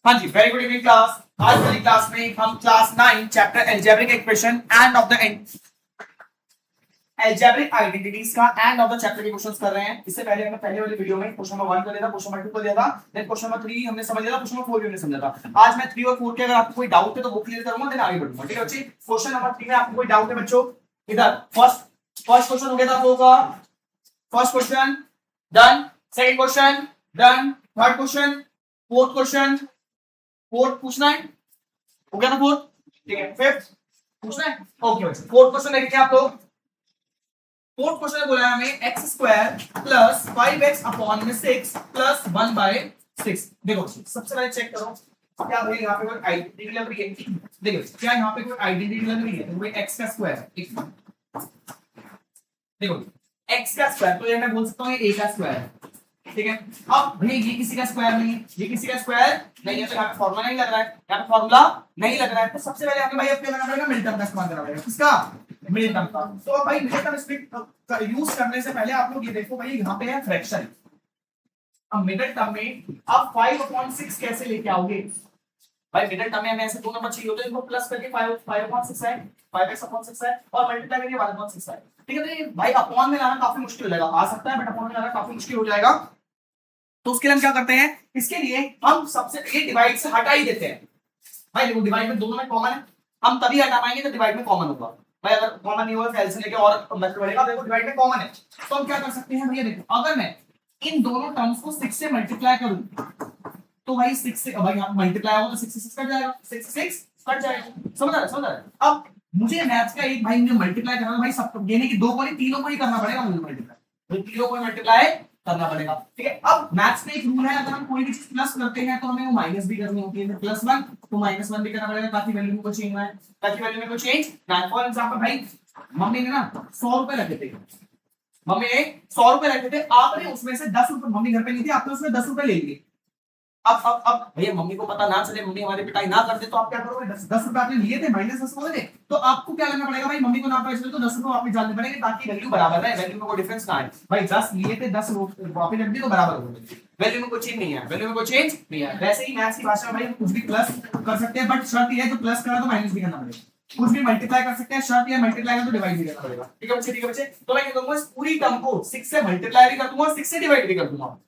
हाँ जी, very good evening class. आज वाली क्लास में हम class 9 chapter algebraic equation end of the algebraic identities का एंड ऑफ द चैप्टर के क्वेश्चंस कर रहे हैं। इससे पहले हमने पहले वाली वीडियो में क्वेश्चन नंबर 1 कर लिया था, क्वेश्चन नंबर 2 कर लिया था, देन क्वेश्चन नंबर 3 हमने समझ लिया था, क्वेश्चन नंबर 4 भी हमने समझा था। आज मैं 3 और 4 के अगर आपको कोई डाउट है तो वो क्लियर करूंगा, देन आगे बढ़ूंगा। ठीक है बच्चे, क्वेश्चन नंबर 3 में आपको कोई डाउट है बच्चों? इधर फर्स्ट क्वेश्चन हो गया था आप लोगों का। First question done, second question done, third question, fourth पूछना है, हो गया ना फोर्थ? ठीक है, फिफ्थ पूछना है, ओके बच्चे। फोर्थ क्वेश्चन देखेंगे आप लोग। फोर्थ क्वेश्चन बोला है हमें x square plus 5x upon में 6 प्लस 1/6। देखो सबसे पहले चेक करो क्या भाई यहाँ पे कोई आइडेंटिटी लग रही है? देखो क्या यहाँ पे कोई आइडेंटिटी लग रही है? तो भाई x का स्क्वायर, देखो x का स्क्वायर तो ये मैं बोल सकता हूँ ये a का स्क्वायर, ठीक है। अब भाई ये किसी का स्क्वायर नहीं है, ये किसी का स्क्वायर नहीं है, तो यहाँ पे फॉर्मूला नहीं लग रहा है, यहाँ पे फॉर्मूला नहीं लग रहा है। तो सबसे पहले हमें भाई अपने लगाना पड़ेगा मिड टर्म का इस्तेमाल करना पड़ेगा। किसका? मिड टर्म का। तो भाई मिड टर्म स्प्लिट का यूज करने से पहले आप लोग ये देखो भाई यहाँ पे है फ्रैक्शन। अब मिडिल टर्म में आप 5/6 कैसे लेके आओगे? भाई मिडिल टर्म में हमें ऐसे दो नंबर चाहिए होते हैं, इनको प्लस करके 5/6 है, 5x/6 है, और मल्टीप्लाई करके 1/6 है। ठीक है, तो ये भाई अपॉन में लाना काफी मुश्किल हो जाएगा, आ सकता है बट अपॉन में लाना काफी मुश्किल हो जाएगा। तो उसके लिए हम क्या करते हैं? इसके लिए हम सबसे ये डिवाइड से हटा ही देते हैं। भाई देखो डिवाइड में दोनों में कॉमन है, हम तभी हटा पाएंगे तो डिवाइड में कॉमन होगा। भाई अगर कॉमन नहीं होगा फैल से लेके और मेथड बढ़ेगा। देखो डिवाइड में कॉमन है तो हम क्या कर सकते हैं भैया, देखो अगर मैं इन दोनों टर्म्स को 6 से मल्टीप्लाई करूं तो भाई 6 से भाई यहां मल्टीप्लाई होगा तो 6 से 6 कट जाएगा, 6 से 6 कट जाएगा। समझ आ रहा है? अब मुझे मैथ्स का एक भाई मुझे मल्टीप्लाई करना है भाई, सब ये नहीं कि दो को नहीं तीनों को ही करना पड़ेगा मुझे मल्टीप्लाई, तो तीनों को मल्टीप्लाई करना पड़ेगा। ठीक है, अब मैथ्स में एक रूल है, अगर हम कोई भी चीज प्लस करते हैं तो हमें वो माइनस भी करनी होती है। +1 तो -1 भी करना पड़ेगा ताकि वैल्यू में कोई चेंज ना आए, ताकि वैल्यू में कोई चेंज ना आए। फॉर एग्जांपल भाई मम्मी ने ना 100 रुपए रखे थे, मम्मी ने 100 रुपए रखे थे, आपने उसमें से 10 रुपए, मम्मी घर पे नहीं थी, आपने उसमें 10 रुपए ले लिए। अब भैया मम्मी को पता ना चले, मम्मी हमारी पिटाई ना कर दे, तो आप क्या करोगे? 10 रुपए आपने लिए थे, -10 हो गए थे, तो आपको क्या करना पड़ेगा भाई? मम्मी को ना पता चले तो 10 रुपए वापस डालने पड़ेंगे ताकि वैल्यू बराबर रहे, वैल्यू में कोई डिफरेंस ना आए। भाई 10 लिए थे, 10 वापस रख दिए तो बराबर हो गए, वैल्यू में कोई चेंज नहीं है, वैल्यू में कोई चेंज नहीं है। वैसे ही मैथ्स की भाषा में भाई कुछ भी प्लस कर सकते हैं, बट शर्त ये है जो प्लस करा तो माइनस भी करना पड़ेगा। कुछ भी मल्टीप्लाई कर सकते हैं, शर्त ये मल्टीप्लाई करा तो डिवाइड भी करना पड़ेगा। ठीक है बच्चे, ठीक है बच्चे। तो मैं क्या करूंगा, इस पूरी टर्म को 6 से मल्टीप्लाई भी कर दूंगा, 6 से डिवाइड भी कर दूंगा।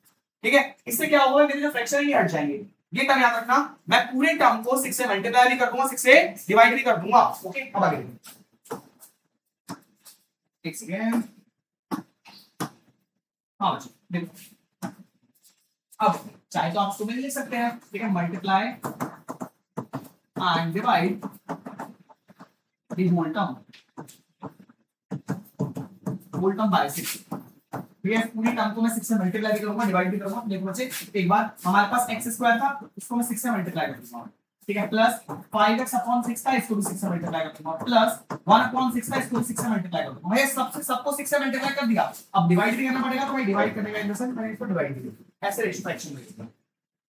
ठीक है, इससे क्या होगा, मेरे जो फ्रैक्शन है हट जाएंगे। ये टर्म याद रखना, मैं पूरे टर्म को 6 से मल्टीप्लाई भी कर दूंगा, 6 से डिवाइड भी कर दूंगा। ओके, अब आगे एक सेकेंड। हाँ बच्चे देखो, अब चाहे तो आप इसको भी लिख सकते हैं। ठीक है, multiply and divide the whole term by 6। ये पूरी टर्म को मैं 6 से मल्टीप्लाई भी करूंगा, डिवाइड भी करूंगा। देखो बच्चे एक बार हमारे पास x² था, उसको मैं 6 से मल्टीप्लाई कर दूंगा। ठीक है, प्लस 5x/6 था, इसको भी 6 से मल्टीप्लाई कर दूंगा, प्लस 1/6 था, इसको भी 6 से मल्टीप्लाई कर दूंगा। मैं सबको 6 से मल्टीप्लाई कर दिया, अब डिवाइड भी करना पड़ेगा, तो मैं डिवाइड करने का इंटेंशन मैंने इसको डिवाइड किया, ऐसे रेशियो फ्रैक्शन में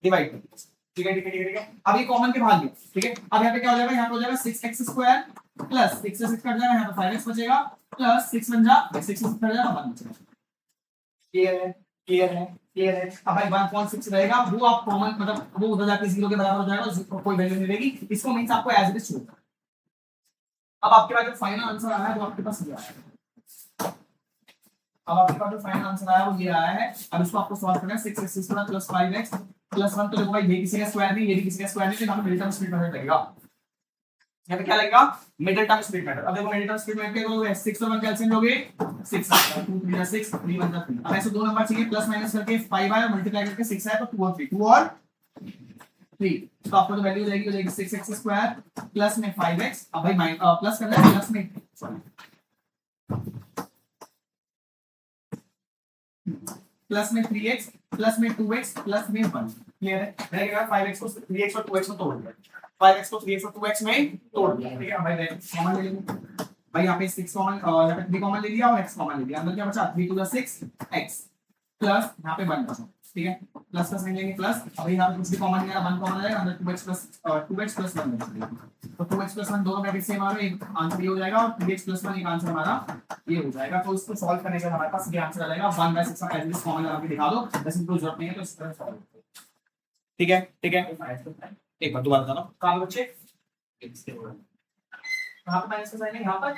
डिवाइड कर दिया। ठीक है, ठीक है, ठीक है। अब ये कॉमन के भाग लिया। ठीक है, अब यहाँ पे क्या हो जाएगा, यहाँ पे हो जाएगा 6x² प्लस 6 से 6 कट जाएगा, यहाँ पे 5x बचेगा, प्लस 6 बन जा 6 से 6 कट जाएगा, 1 बचेगा। क्लियर है, क्लियर है, क्लियर है। अब भाई 1.6 रहेगा, वो आप कॉमन मतलब वो उधर जाके 0 के बराबर हो जाएगा, उसको कोई वैल्यू नहीं रहेगी। इसको मींस आपको एज इट इज छोड़ना। अब आपके पास जो फाइनल आंसर आया है वो आपके पास ये आया है। अब आपके पास जो फाइनल आंसर आया वो ये आया है। अब इसको आपको सॉल्व करना है। 6x² प्लस 5x प्लस 1, तो देखो भाई ये किसी का स्क्वायर नहीं, ये भी किसी का स्क्वायर नहीं, तो यहाँ पे मिडिल टर्म स्प्लिट मेथड लगेगा। यहाँ पे क्या लगेगा? Middle term split method. अब देखो मिडिल टर्म स्प्लिट मेथड क्या करोगे? 6 और 1 कैंसिल लोगे, 6 2 3 6 3 1 3। अब ऐसे दो नंबर चाहिए, प्लस माइनस करके 5 आए, मल्टीप्लाई करके 6 आए, तो 2 और 3, 2 और 3, तो आपको जो वैल्यू हो जाएगी 6x² प्लस में 5x। अब भाई प्लस करना है, प्लस में सॉरी प्लस में 3x प्लस में 2x प्लस में 1। क्लियर है? मैंने क्या 5x को 3x और 2x में तोड़ दिया, 5x को 3x और 2x में तोड़ दिया। ठीक है, भाई कॉमन ले लेंगे। भाई यहाँ पे 6 कॉमन, यहाँ पे 3 कॉमन ले लिया और x कॉमन ले लिया। अंदर क्या बचा? 3 2 6x प्लस यहाँ पे 1 बचा। ठीक है, प्लस प्लस नहीं लेंगे प्लस। अभी यहाँ पे कुछ भी कॉमन नहीं आ रहा, 1 कॉमन आ जाएगा, अंदर 2x प्लस 1 बचेगा। तो 2x प्लस 1 दोनों ब्रैकेट सेम आ रहे हैं, एक आंसर ये हो जाएगा, और 3x प्लस 1 एक आंसर हमारा ये हो जाएगा। तो इसको सॉल्व करने के बाद हमारे पास ये आंसर आ जाएगा। 1/6 का एटलीस्ट कॉमन लगा के दिखा दो, वैसे कोई जरूरत नहीं है, तो इस तरह सॉल्व ठीक है ठीक है, एक बार दोबारा बताना कहाँ पे बच्चे, कहाँ पे माइनस का साइन है, यहाँ पर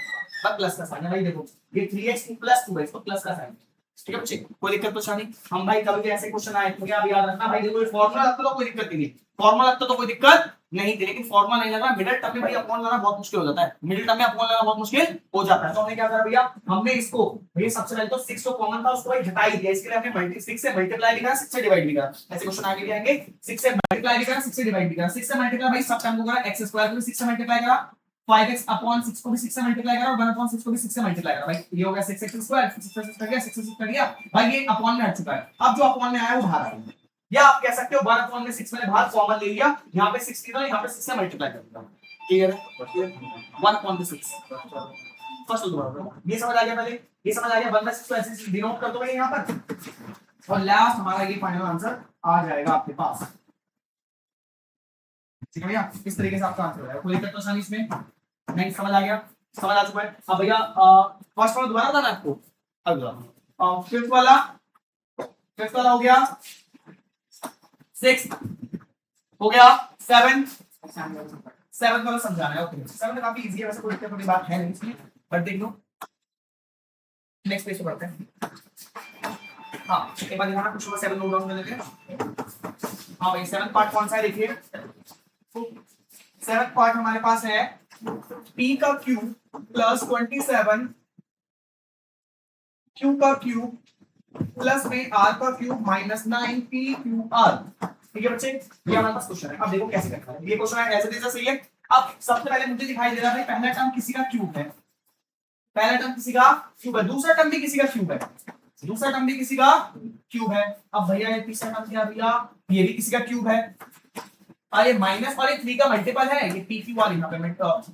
प्लस का साइन है भाई। देखो ये 3x प्लस 2 है, इसको प्लस का साइन, ठीक है बच्चे, कोई दिक्कत परेशानी। हम भाई कभी भी ऐसे क्वेश्चन आए तो क्या आप याद रखना भाई, देखो ये फॉर्मूला लगता तो कोई दिक्कत नहीं थी, फॉर्मूला लगता तो कोई दिक्कत नहीं थी, लेकिन फॉर्मूला नहीं लगा, मिडिल टर्म में भाई अपॉन लाना बहुत मुश्किल हो जाता है, मिडिल टर्म में अपॉन लाना बहुत मुश्किल हो जाता है। तो हमने क्या करा भैया, हमने इसको भैया सबसे पहले तो 6 तो कॉमन था, उसको भाई हटा ही दिया, इसके लिए हमने 6 से मल्टीप्लाई भी करा, 6 से डिवाइड भी करा। ऐसे क्वेश्चन आगे भी आएंगे, 6 से मल्टीप्लाई भी करा, 6 से डिवाइड भी करा। 6 से मल्टीप्लाई भाई सब टर्म को करा, x स्क्वायर को भी 6 से मल्टीप्लाई करा, 5x अपॉन 6 को भी 6 से मल्टीप्लाई करा और 1 अपॉन 6 को भी 6 से मल्टीप्लाई करा। भाई ये हो गया 6x स्क्वायर, 6 से 6 कर गया, 6 से 6 कर गया भाई, ये अपॉन में हट चुका है। अब जो अपॉन में आया वो बाहर आ गया, या आप कह सकते हो 1 अपॉन में 6 मैंने बाहर कॉमन ले लिया, यहां पे 6 थी तो यहां पे 6 से मल्टीप्लाई कर दिया, क्लियर है, 1 अपॉन 6 फर्स्ट दोबारा ये समझ आ गया, पहले ये समझ आ गया, 1 6 को ऐसे डिनोट कर दो भाई यहां पर, और लास्ट हमारा ये फाइनल आंसर आ जाएगा आपके पास, ठीक है भैया। इस तरीके से आपका आंसर हो जाएगा, कोई दिक्कत तो आसानी इसमें नहीं, समझ आ गया, समझ आ चुका है। अब भैया फर्स्ट वाला दोबारा बताना आपको, अब फिफ्थ वाला हो गया 6 हो गया 7 वाला समझाना है, ओके 7 काफी इजी है वैसे, कोई दिक्कत वाली बात है नहीं इसमें, बट देख लो नेक्स्ट पेज पे बढ़ते हैं। हाँ एक बार दिखाना कुछ 7 नोट डाउन कर लेते हैं। हाँ भाई 7 पार्ट कौन सा है देखिए, 7 पार्ट हमारे पास है p का क्यूब प्लस 27 q का क्यूब प्लस में r का cube minus 9 p cube r, ठीक है बच्चे, ये हमारे पास क्वेश्चन है। अब देखो कैसे करना है, ये क्वेश्चन है ऐसे जैसा सही है। अब सबसे पहले मुझे दिखाई दे रहा है पहला टर्म किसी का क्यूब है, पहला टर्म किसी का क्यूब है, दूसरा टर्म भी किसी का क्यूब है, दूसरा टर्म भी किसी का क्यूब है। अब भैया ये तीसरा टर्म क्या भैया, ये भी किसी का क्यूब है, और ये माइनस और ये 3 का मल्टीपल है, ये पी क्यू वाली यहाँ पे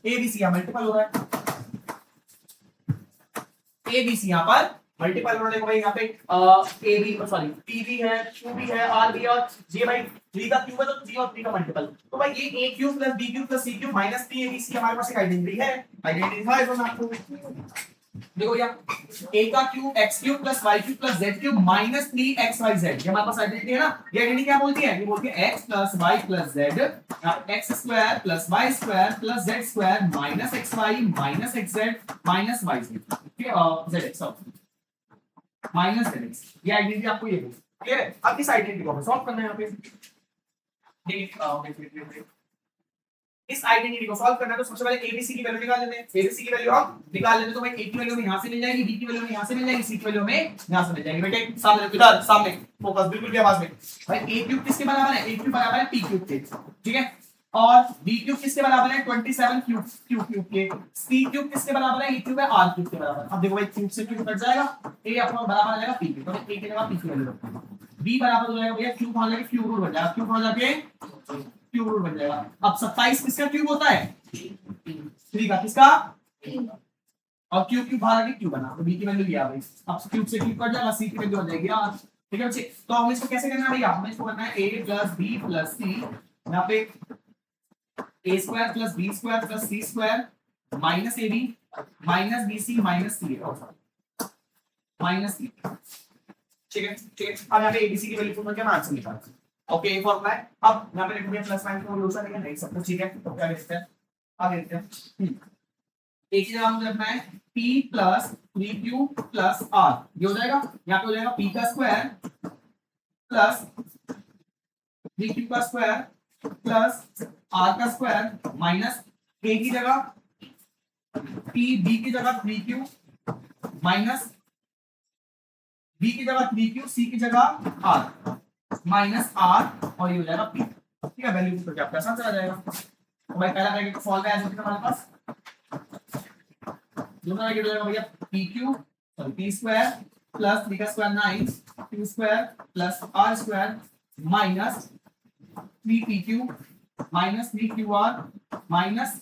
ए बी सी यहाँ मल्टीपल हो रहा है, ए बी सी यहाँ पर मल्टीपल हो रहा है भाई, यहाँ पे ए बी सॉरी पी भी है, क्यू भी है, आर भी, और ये भाई 3 का क्यूब है तो 3 और 3 का मल्टीपल, तो भाई ये a cube plus b cube plus c cube minus 3 a b c हमारे पास एक आइडेंटिटी है, आइडेंटिटी है आपको देखो भैया, a का cube x cube plus y cube plus z cube minus 3xyz, ये हमारे पास आइडेंटिटी है ना। ये आइडेंटिटी क्या बोलती है, ये बोलती है x plus y plus z, x square plus y square plus z square minus xy minus xz minus yz, ठीक है, zx माइनस zx, ये आइडेंटिटी आपको ये बोलती है, क्लियर है। अब इस आइडेंटिटी को सॉल्व करना है यहाँ पे, देखिए इस आइडेंटिटी को सॉल्व करना है तो सबसे पहले एबीसी की वैल्यू निकाल लेते हैं, एबीसी की वैल्यू हम निकाल लेते हैं, तो भाई ए की वैल्यू में यहां से मिल जाएगी, बी की वैल्यू में यहां से मिल जाएगी, सी की वैल्यू में यहां से मिल जाएगी। बेटे सामने इधर सामने फोकस बिल्कुल भी आवाज में, भाई ए क्यूब किसके बराबर है, ए क्यूब बराबर है पी क्यूब के, ठीक है, और बी क्यूब किसके बराबर है 27 क्यूब के, सी क्यूब किसके बराबर है, ए क्यूब है आर क्यूब के बराबर। अब देखो भाई क्यूब से क्यूब कट जाएगा, ए अपना बराबर आ जाएगा पी के, तो ए की जगह पी की वैल्यू रखते हैं, बी बराबर हो जाएगा भैया क्यूब आ जाएगा क्यूब रूट बन जाएगा, क्यूब हो जाके क्यूब रूट बन जाएगा। अब 27 किसका क्यूब होता है, 3 का, किसका, और क्यूब क्यूब बाहर आके क्यूब बना, तो बी की वैल्यू ये आ गई। अब क्यूब से क्यूब कट जाएगा, सी की वैल्यू आ जाएगी यार, ठीक है बच्चे। तो हमें इसको कैसे करना है भैया, हमें इसको करना है a plus b plus c, यहाँ पे a square plus b square plus c square minus ab minus bc minus c minus c, ठीक है ठीक है। अब यहाँ पे abc की वैल्यू पुट करके हम आंसर निकालते हैं, ओके ये फॉर्मूला है। अब यहाँ पे लिखोगे प्लस माइनस का यूज करेंगे, नहीं सब कुछ ठीक है, तो क्या लिखते हैं, आगे लिखते हैं एक ही जगह मुझे रखना है p plus 3q plus r, ये हो जाएगा, यहाँ पे हो जाएगा p का स्क्वायर प्लस 3q का स्क्वायर प्लस r का स्क्वायर माइनस a की जगह p, b की जगह 3q माइनस b की जगह 3q, c की जगह r माइनस r, और ये हो जाएगा p, ठीक है, वैल्यू पुट करके आपका आंसर आ जाएगा। तो भाई पहला ब्रैकेट सॉल्व है हमारे पास, दूसरा ब्रैकेट हो जाएगा भैया pq sorry p square plus 3 का square 9 q square plus r square minus 3pq minus 3qr minus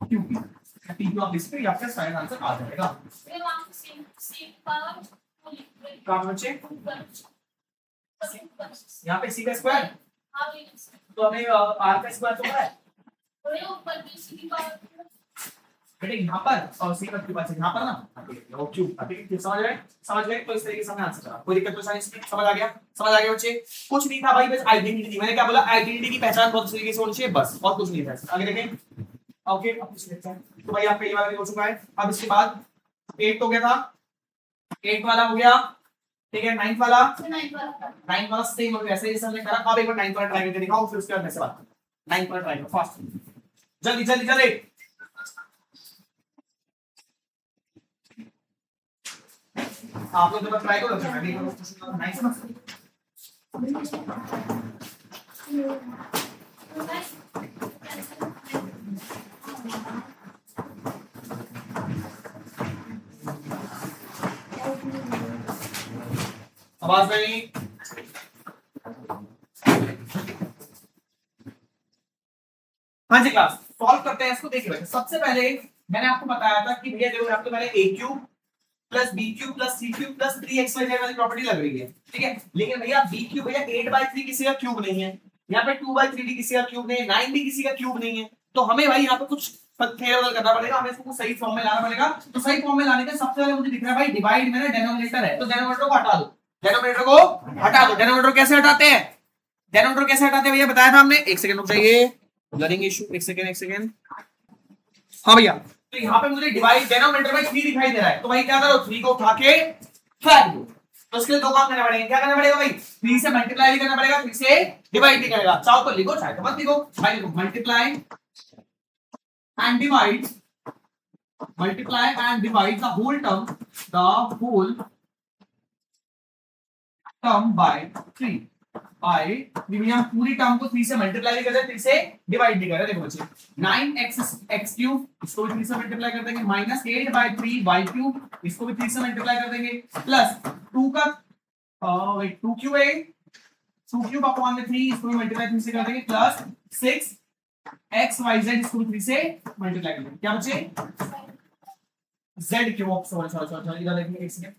qp, pq आप लिख सकते, आपका फाइनल आंसर आ जाएगा। काम बच्चे यहाँ पे c का स्क्वायर, तो हमें r का स्क्वायर तो है, बेटे यहाँ पर और सी पर क्यूब यहाँ पर ना वो क्यूब समझ गए तो इस तरीके से हमने आंसर करा। कोई दिक्कत परेशानी इसमें समझ आ गया बच्चे। कुछ नहीं था भाई, बस आइडेंटिटी थी। मैंने क्या बोला, आइडेंटिटी की पहचान बहुत तरीके से होनी चाहिए, बस और कुछ नहीं था। आगे देखें। ओके अब कुछ देखते हैं। तो भाई आपका ये वाला हो चुका है। अब इसके बाद 8 हो गया था, 8 वाला हो गया, ठीक है। 9 वाला सेम हो गया, ऐसे जैसे हमने करा। अब एक बार 9 वाला ट्राई करके दिखाओ, फिर उसके बाद मैं से बात करूं। 9 वाला ट्राई करो फास्ट, जल्दी जल्दी जल्दी। आप लोग जब ट्राई करो मैं भी करूं। 9 समझ आवाज नहीं। हाँ जी क्लास, सॉल्व करते हैं इसको। देखिए सबसे पहले मैंने आपको बताया था कि भैया देखो आपको मैंने a cube plus b cube plus c cube plus 3xyz वाली प्रॉपर्टी लग रही है, ठीक है। लेकिन भैया बी क्यूब भैया 8/3 किसी का क्यूब नहीं है, यहाँ पे 2/3 भी किसी का क्यूब नहीं है, 9 भी किसी का क्यूब नहीं है। तो हमें भाई यहाँ पे कुछ फेरबदल करना पड़ेगा, हमें इसको सही फॉर्म में लाना पड़ेगा। तो सही फॉर्म में लाने के सबसे पहले मुझे दिख रहा है भाई डिवाइड में ना डिनोमिनेटर है, तो डिनोमिनेटर को हटा दो। डिनोमिनेटर को हटा दो। डिनोमिनेटर कैसे हटाते हैं, डिनोमिनेटर कैसे हटाते हैं भैया बताया था हमने। एक सेकंड रुक जाइए, लर्निंग इशू, एक सेकंड। हाँ भैया, तो यहाँ पे मुझे डिवाइड डिनोमिनेटर में 3 दिखाई दे रहा है, तो भाई क्या करो 3 को उठा के फेंक दो। तो इसके लिए दो काम करना पड़ेगा। क्या करना पड़ेगा भाई, 3 से मल्टीप्लाई भी करना पड़ेगा, 3 से डिवाइड भी करेगा। चाहो तो लिखो चाहे तो मत लिखो। भाई लिखो multiply and divide, multiply and divide the whole term by 3 by भैया पूरी टर्म को 3 से मल्टीप्लाई भी कर दें, 3 से डिवाइड भी कर दें। देखो बच्चे 9x क्यूब इसको भी 3 से मल्टीप्लाई कर देंगे, माइनस 8/3 y क्यूब इसको भी 3 से मल्टीप्लाई कर देंगे, प्लस 2 का 2 क्यूब है, 2 क्यूब अपॉन में 3 इसको भी मल्टीप्लाई 3 से कर देंगे, प्लस 6xyz इसको भी 3 से मल्टीप्लाई कर देंगे। क्या बचे z क्यूब। सॉरी इधर देखिए एक सेकंड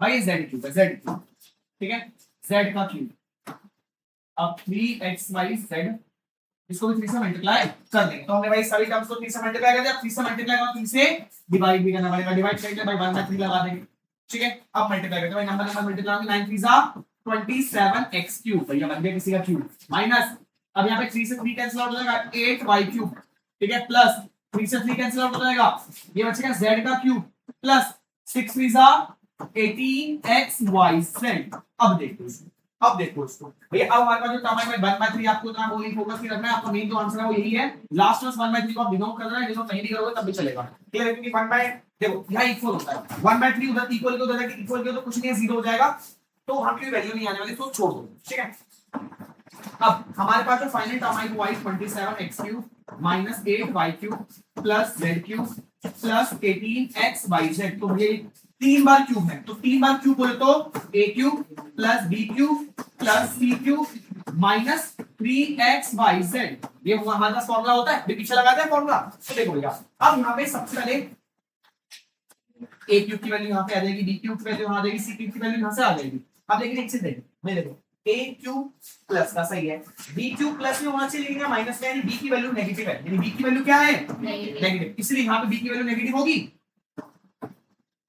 भाई, z क्यूब है, z क्यूब, ठीक है, z का क्यूब। अब 3xyz इसको भी 3 से मल्टीप्लाई कर देंगे। तो हमने भाई सभी टर्म्स को 3 से मल्टीप्लाई कर दिया। 3 से मल्टीप्लाई कर 3 से डिवाइड भी करना पड़ेगा, डिवाइड करके भाई 1/3 लगा देंगे, ठीक है। अब मल्टीप्लाई करते हैं भाई, नंबर मल्टीप्लाई होंगे, 9 3 27x क्यूब भैया बन गया किसी का क्यूब, माइनस अब यहाँ पे 3 से 3 कैंसिल आउट हो जाएगा 8y क्यूब, ठीक है, प्लस 3 से 3 कैंसिल आउट हो जाएगा, ये बचेगा z का क्यूब, प्लस 6 3 18xyz। अब देखो इसको भैया, अब हमारे पास जो टर्म है 1/3 आपको इतना वो नहीं फोकस रखना है, आपका मेन जो आंसर है वो यही है। लास्ट में 1/3 को आप डिनोट करना है, डिनोट नहीं भी करोगे तब भी चलेगा, क्लियर है। क्योंकि 1/, देखो यहाँ इक्वल होता है, 1/3 उधर इक्वल के उधर जाके इक्वल के तो कुछ नहीं है, 0 हो जाएगा, तो वहां की वैल्यू नहीं आने वाली, तो छोड़ दो, ठीक है। अब हमारे पास जो फाइनल टर्म आई वो आई 27x³ minus 8y³ plus z³ plus 18xyz। तो ये 3 बार क्यूब है, तो 3 बार क्यूब बोले तो a³ plus b³ plus c³ minus 3xyz। ये हमारे पास फॉर्मूला होता है, पीछे लगाते हैं फॉर्मूला। तो देखो भैया, अब यहाँ पे सबसे पहले a³ की वैल्यू यहाँ पे आ जाएगी, b³ की वैल्यू यहाँ आ जाएगी, c³ की वैल्यू यहाँ से आ जाएगी। अब लेकिन एक चीज देखो a³ प्लस का सही है, b³ प्लस में होना चाहिए, लेकिन माइनस में, यानी b की वैल्यू नेगेटिव है, यानी b की वैल्यू क्या है नेगेटिव, इसलिए यहाँ पे b की वैल्यू नेगेटिव होगी।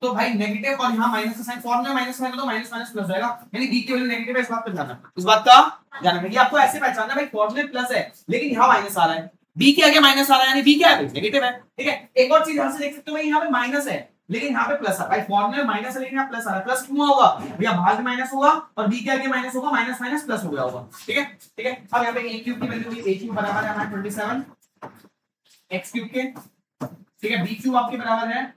तो भाई नेगेटिव और यहाँ माइनस का साइन, फॉर्मूला माइनस में तो माइनस माइनस प्लस जाएगा, यानी b की वैल्यू नेगेटिव है। इस बात पे ध्यान रखना, इस बात का ध्यान रखना। ये आपको ऐसे पहचानना भाई, फॉर्मूले प्लस है लेकिन यहाँ माइनस आ रहा है, b के आगे माइनस आ रहा है, यानी b क्या है नेगेटिव है, ठीक है। एक और चीज यहाँ से देख सकते हो भाई, यहाँ पे माइनस है लेकिन यहाँ पे प्लस है, भाई फॉर्मूले में माइनस है लेकिन यहाँ प्लस आ रहा है, प्लस क्यों होगा भैया, भाग में माइनस होगा और b के आगे माइनस होगा, माइनस माइनस प्लस हो गया होगा, ठीक है ठीक है। अब यहाँ पे a³ की वैल्यू a³ बराबर है हमारा 27x³ के, ठीक है, b³ आपके बराबर है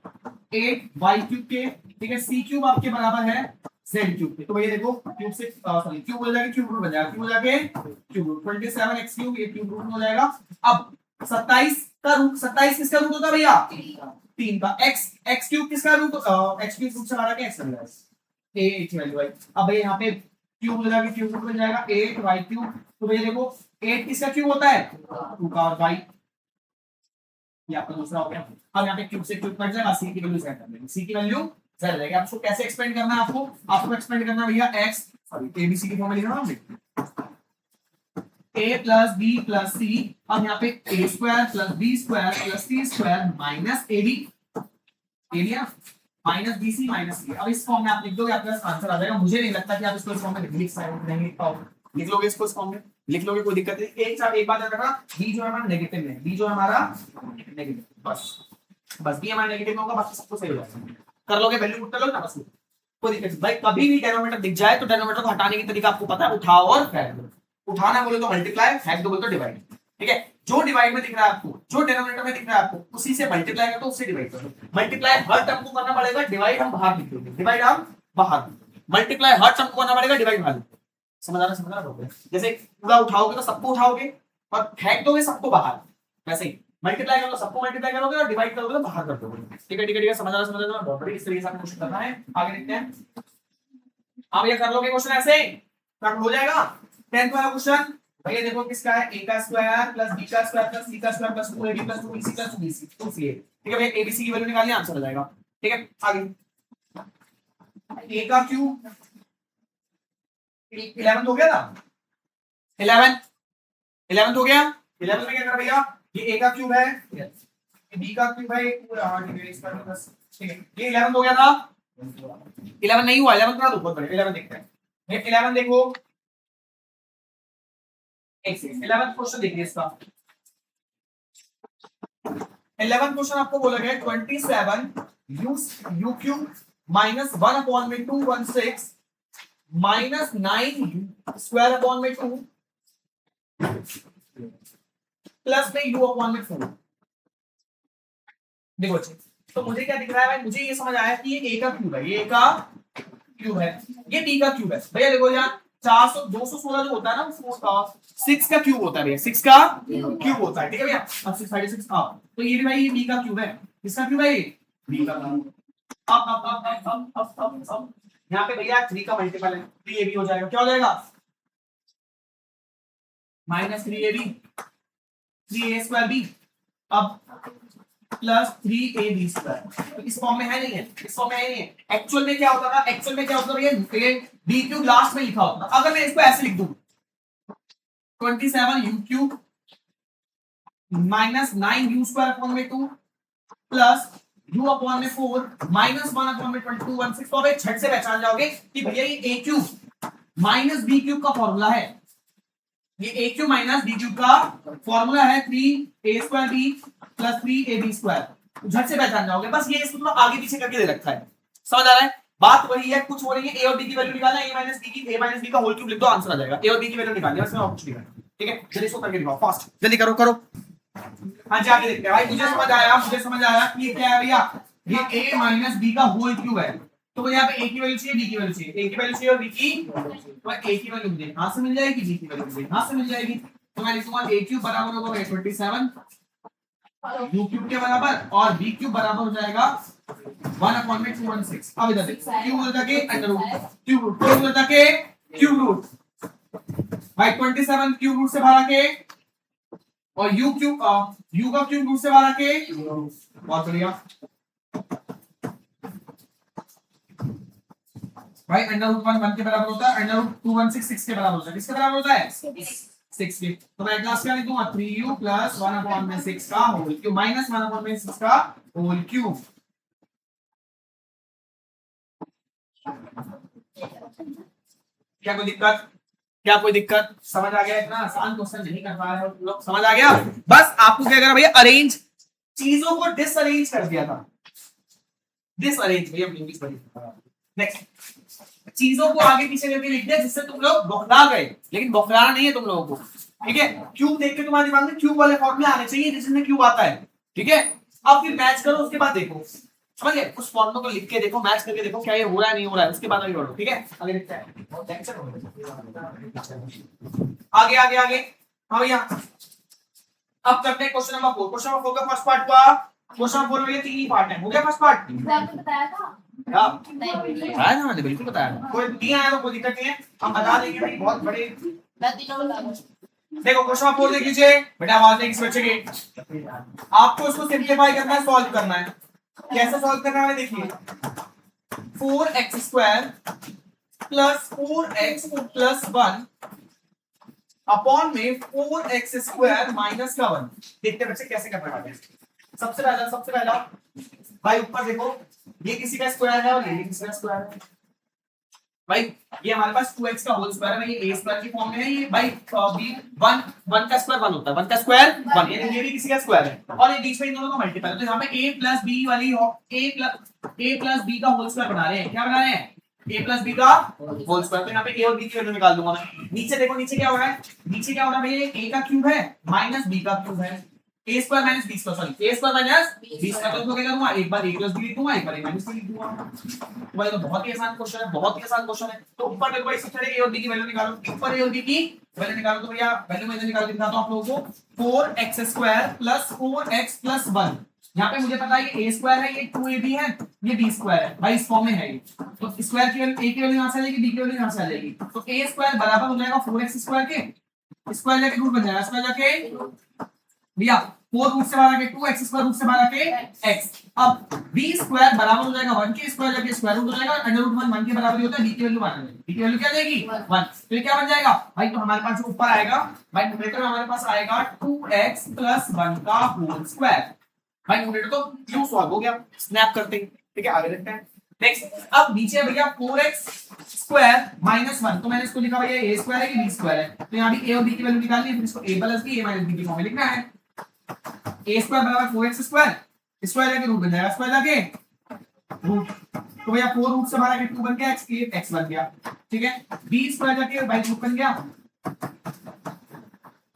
8y³ के, ठीक है, c³ आपके बराबर है z³ के। तो भैया देखो क्यूब से सॉरी क्यूब हो जाएगा, क्यूब रूट बन जाएगा, क्यूब हो जाके क्यूब रूट 27x³ ये क्यूब रूट हो जाएगा। अब 27 का रूट, 27 किसका रूट होता है भैया 3 का, x³ किसका रूट, x³ रूट से हमारा क्या x बन जाएगा 8 वैल्यू आई। अब भैया यहाँ पे क्यूब हो जाएगा, क्यूब रूट बन जाएगा 8y³। तो भैया देखो 8 किसका क्यूब होता है 2 का, और y ये आपका दूसरा हो गया। अब यहाँ पे क्यूब से क्यूब कट जाएगा, c की वैल्यू z कर देंगे, c की वैल्यू z रहेगी। आपको कैसे एक्सपेंड करना है, आपको एक्सपेंड करना है भैया x सॉरी abc की फॉर्म में लिखा ना हमने, a plus b plus c, अब यहाँ पे a square plus b square plus c square minus a b, a b minus b c minus c. अब इस फॉर्म में आप लिख दोगे, आपका आंसर आ जाएगा। मुझे नहीं लगता कि आप इसको इस फॉर्म में लिख पाओगे, लिख लोगे इसको इस फॉर्म में, लिख लोगे, कोई दिक्कत नहीं। एक बात याद रखना, बी जो है हमारा नेगेटिव में, बी जो है हमारा नेगेटिव, बस बी हमारा नेगेटिव में होगा, बाकी सब कुछ सही हो जाएगा। कर लोगे, वैल्यू पुट कर लो ना, बस कोई दिक्कत नहीं भाई। कभी भी डेनोमिनेटर दिख जाए तो डेनोमिनेटर को हटाने की तरीका आपको पता है, उठाओ और फेंक दो। उठाना बोले तो मल्टीप्लाई, फेंक दो बोले तो डिवाइड, ठीक है। जो डिवाइड में दिख रहा है आपको, जो डिनोमिनेटर में दिख रहा है आपको, उसी से मल्टीप्लाई कर दो, उससे डिवाइड कर दो। मल्टीप्लाई हर टर्म को करना पड़ेगा, डिवाइड हम बाहर लिख देंगे, डिवाइड हम बाहर, मल्टीप्लाई हर टर्म को करना पड़ेगा, डिवाइड बाहर। समझ आ रहा है? जैसे पूरा उठाओगे तो सबको उठाओगे और फेंक दोगे सबको बाहर, वैसे ही मल्टीप्लाई करोगे सबको मल्टीप्लाई करोगे और डिवाइड करोगे तो बाहर कर दोगे। ठीक है ठीक है, समझ आ रहा है? बहुत बड़ी इस तरीके से आपको क्वेश्चन करना है। आगे देखते हैं। आप ये कर लोगे क्वेश्चन ऐसे कर हो जाएगा। 10th वाला क्वेश्चन भैया देखो किसका है, ए का स्क्वायर प्लस बी का स्क्वायर प्लस सी का square plus 2ab plus 2bc plus 2bc, तो सी है। ठीक है भैया, abc की वैल्यू निकालनी, आंसर हो जाएगा। ठीक है आगे, ए का क्यूब 11 हो गया था, 11 हो गया। 11 में क्या कर भैया, ये ए का क्यूब है, ये बी का क्यूब है, पूरा इसका प्लस, ठीक है। ये 11 हो गया था, 11 नहीं हुआ, 11 थोड़ा ऊपर बढ़े, 11 देखते हैं। ये 11 देखो, 11 क्वेश्चन देखिए इसका। 11 क्वेश्चन आपको बोला गया 27 u क्यूब माइनस 1 अपॉन में 216 माइनस 9 स्क्वायर अपॉन में 2 प्लस में u अपॉन में 4। देखो तो मुझे क्या दिख रहा है भाई, मुझे ये समझ आया कि ये a का क्यूब है, ये a का क्यूब है, ये b का क्यूब है। भैया देखो यार 400 216 जो होता है ना, 4 का 6 का क्यूब होता है भैया, 6 का क्यूब होता है। ठीक है भैया, अब 6 तो ये भाई ये b का क्यूब है, किसका क्यूब है, ये b का क्यूब। अब यहाँ पे भैया 3 का मल्टीपल है, 3ab हो जाएगा। क्या हो जाएगा, minus 3ab 3a square b, अब प्लस 3ab स्क्वायर। तो इस फॉर्म में है नहीं है, इस फॉर्म में है नहीं है। एक्चुअल में क्या होता था, एक्चुअल में क्या होता था, ये b क्यूब लास्ट में लिखा होता था। अगर मैं इसको ऐसे लिख दूं 27 u cube minus 9 u square upon में 2 प्लस u अपॉन में 4 माइनस 1 अपॉन में 2216, तो अब झट से पहचान जाओगे कि भैया ये a cube minus b cube का फॉर्मूला है। ये a cube minus b cube का फॉर्मूला है 3a square b plus 3ab square. झट से पहचान जाओगे, बस ये इसको थोड़ा आगे पीछे करके दे रखा है। समझ आ रहा है? बात वही है, कुछ हो रही है। a और b की वैल्यू निकालना, a माइनस b का होल क्यूब लिख दो, आंसर आ जाएगा। a और b की वैल्यू निकालनी है, बस मैं और कुछ नहीं करना। ठीक है, जल्दी इसको करके दिखाओ, फास्ट जल्दी करो करो। हाँ जी आगे देखते हैं भाई। मुझे समझ आया कि ये क्या है भैया, ये a माइनस b का होल क्यूब है। तो यहाँ पे a की वैल्यू चाहिए, b की वैल्यू चाहिए, a की वैल्यू चाहिए और b की, तो a की वैल्यू मुझे यहां से मिल जाएगी, b की वैल्यू मुझे यहां से मिल जाएगी। तो मैं लिखूंगा a क्यूब बराबर होगा 27 u क्यूब के बराबर और b क्यूब बराबर हो जाएगा 1 अपॉन में 216। अब इधर देख, क्यूब होता के under root, cube root, cube होता के क्यूब रूट भाई 27 क्यूब रूट से बाहर आके और u क्यूब u का क्यूब रूट से बाहर आके, बहुत बढ़िया भाई। अंडर रूट 1 के बराबर होता है, अंडर रूट 216 6 के बराबर होता है। किसके बराबर होता है, 6 के। तो मैं क्लास क्या लिखूंगा 3u प्लस 1 अपॉन में 6 का होल क्यूब माइनस 1 अपॉन में 6 का होल क्यूब। क्या कोई दिक्कत, क्या कोई दिक्कत? समझ आ गया? इतना आसान क्वेश्चन नहीं कर पा रहे हो लोग, समझ आ गया? बस आपको क्या करना भैया, अरेंज, चीजों को डिसअरेंज कर दिया था, डिसअरेंज भैया इंग्लिश पढ़ी। नेक्स्ट, चीजों को आगे पीछे करके लिख दिया जिससे तुम लोग बौखला गए, लेकिन बौखलाना नहीं है तुम लोगों को। ठीक है, क्यूब देख के तुम्हारे दिमाग में क्यूब वाले फॉर्मूले आने चाहिए जिसमें क्यूब आता है। ठीक है, अब फिर मैच करो, उसके बाद देखो, समझ गए? उस फॉर्मूले को लिख के देखो, मैच करके देखो क्या ये हो रहा है नहीं हो रहा है, उसके बाद आगे बढ़ो। ठीक है, आगे देखते हैं, आगे आगे आगे। हाँ भैया, अब करते हैं क्वेश्चन नंबर 4। क्वेश्चन नंबर 4 का फर्स्ट पार्ट हुआ। क्वेश्चन नंबर 4 में ये 3 ही पार्ट है। हो गया फर्स्ट पार्ट? आपको बताया था, बताया ना मैंने, बिल्कुल बताया। कोई नहीं आया तो कोई दिक्कत नहीं है, हम बता देंगे भाई, बहुत बड़े। मैं तीनों बता दूं। देखो क्वेश्चन नंबर 4 देख लीजिए बेटा, आवाज नहीं किसी बच्चे की। आपको इसको सिंपलीफाई करना है, सॉल्व करना है। कैसे सॉल्व करना है देखिए, 4x² plus 4x plus 1 upon में 4x स्क्वायर माइनस का 1। देखते हैं बच्चे कैसे करना है। सबसे पहला भाई ऊपर देखो, ये किसी का स्क्वायर है और ये किसी का स्क्वायर है। भाई ये हमारे पास 2x का होल स्क्वायर है, ये a स्क्वायर की फॉर्म में है। ये भाई b 1 का स्क्वायर 1 होता है, 1 का स्क्वायर 1, ये भी किसी का स्क्वायर है और ये बीच में इन दोनों का मल्टीपल है। तो यहाँ पे a प्लस b वाली a प्लस b का होल स्क्वायर बना रहे हैं। क्या बना रहे हैं? a प्लस b का होल स्क्वायर। तो यहाँ पे a और b की वैल्यू निकाल दूंगा मैं। नीचे देखो, नीचे क्या हो रहा है? नीचे क्या हो रहा है भाई? a का क्यूब है माइनस b का क्यूब है, a square minus b square, sorry a square minus b square. तो क्या करूंगा? एक बार a प्लस b लिख दूंगा, एक बार a माइनस b लिख दूंगा। तो भाई तो बहुत ही आसान क्वेश्चन है, बहुत ही आसान क्वेश्चन है। तो ऊपर देखो भाई सबसे पहले a और b की वैल्यू निकालो। ऊपर a और b की वैल्यू निकालो। तो भैया वैल्यू मैं इधर निकाल के दिखाता हूं आप लोगों को। 4x square plus 4x plus 1। यहाँ पे मुझे पता है ये a स्क्वायर है, ये 2ab है, ये b स्क्वायर है। भाई इस फॉर्म में है ये। तो स्क्वायर की वैल्यू a की वैल्यू यहां से आ जाएगी, b की वैल्यू यहां से आ जाएगी। तो a स्क्वायर बराबर हो जाएगा 4x स्क्वायर के स्क्वायर जाके रूट बन जाएगा, स्क्वायर जाके भैया 4 रूट से बाहर आके 2x स्क्वायर रूट से बाहर आके x। अब b स्क्वायर बराबर हो जाएगा 1 के स्क्वायर जाके स्क्वायर रूट हो जाएगा, अंडर रूट 1 के बराबर ही होता है। b की वैल्यू मान लेंगे, b की वैल्यू क्या आ जाएगी 1। तो ये क्या बन जाएगा भाई? तो हमारे पास जो ऊपर आएगा भाई न्यूमरेटर में हमारे पास आएगा 2x + 1 का होल स्क्वायर। भाई न्यूमरेटर तो क्यों सॉल्व हो गया, स्नैप करते हैं। ठीक है, आगे देखते हैं। नेक्स्ट अब नीचे भैया 4x स्क्वायर माइनस 1। तो मैंने इसको लिखा भैया a स्क्वायर है कि b स्क्वायर है। तो यहाँ भी a और b की वैल्यू निकालनी है, फिर इसको a + b a - b की फॉर्म में लिखना है। a स्क्वायर बराबर 4x स्क्वायर, स्क्वायर जाके रूट बन जाएगा, स्क्वायर जाके रूट। तो भैया 4 रूट से बाहर आके 2 बन गया, x बन गया। ठीक है, b स्क्वायर जाके भाई रूट बन गया।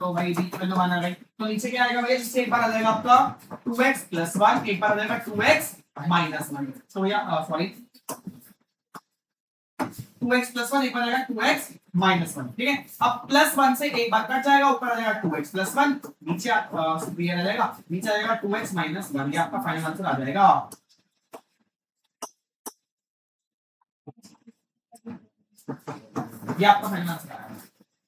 तो भाई b की वैल्यू माना गई। तो नीचे क्या आएगा भैया? इससे एक बार आ जाएगा आपका 2x + 1, एक बार आ जाएगा 2x - 1। तो भैया सॉरी 2x + 1, एक बार आएगा 2x - 1। ठीक है, अब +1 से एक बार कट जाएगा, ऊपर आ जाएगा 2x + 1, नीचे सुपीरियर आ जाएगा, नीचे आ जाएगा 2x - 1। ये आपका फाइनल आंसर आ जाएगा। ये आपका फाइनल आंसर आ जाएगा।